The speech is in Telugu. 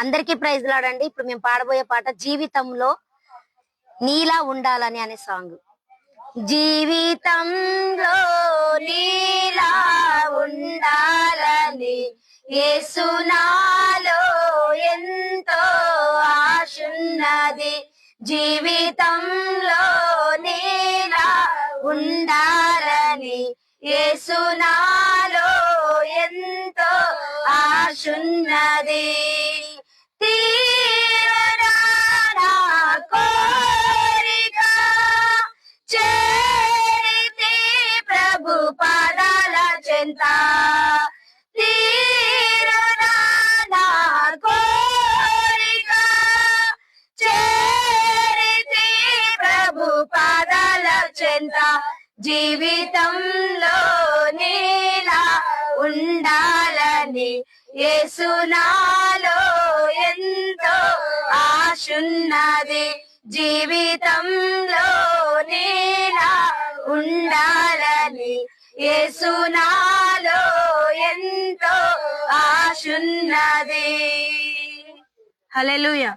అందరికీ ప్రైజ్ లాడండి. ఇప్పుడు మేము పాడబోయే పాట జీవితంలో నీలా ఉండాలని అనే సాంగ్. జీవితంలో నీలా ఉండాలని యేసు నాలో ఎంతో ఆశున్నది. జీవితంలో నీలా ఉండాలని యేసు నాలో ఎంతో ఆశున్నది. తీరనా నా కోరిక చేరితి ప్రభు పాదాల చెంత. తీరనా నా కోరిక చేరితి ప్రభు పాదాల చెంత. జీవితంలో నీలా ఉండాలని యేసు నాలో ఎంతో ఆశున్నది. జీవితంలో నీలా ఉండాలని యేసు నాలో ఎంతో ఆశున్నది. హల్లెలూయా.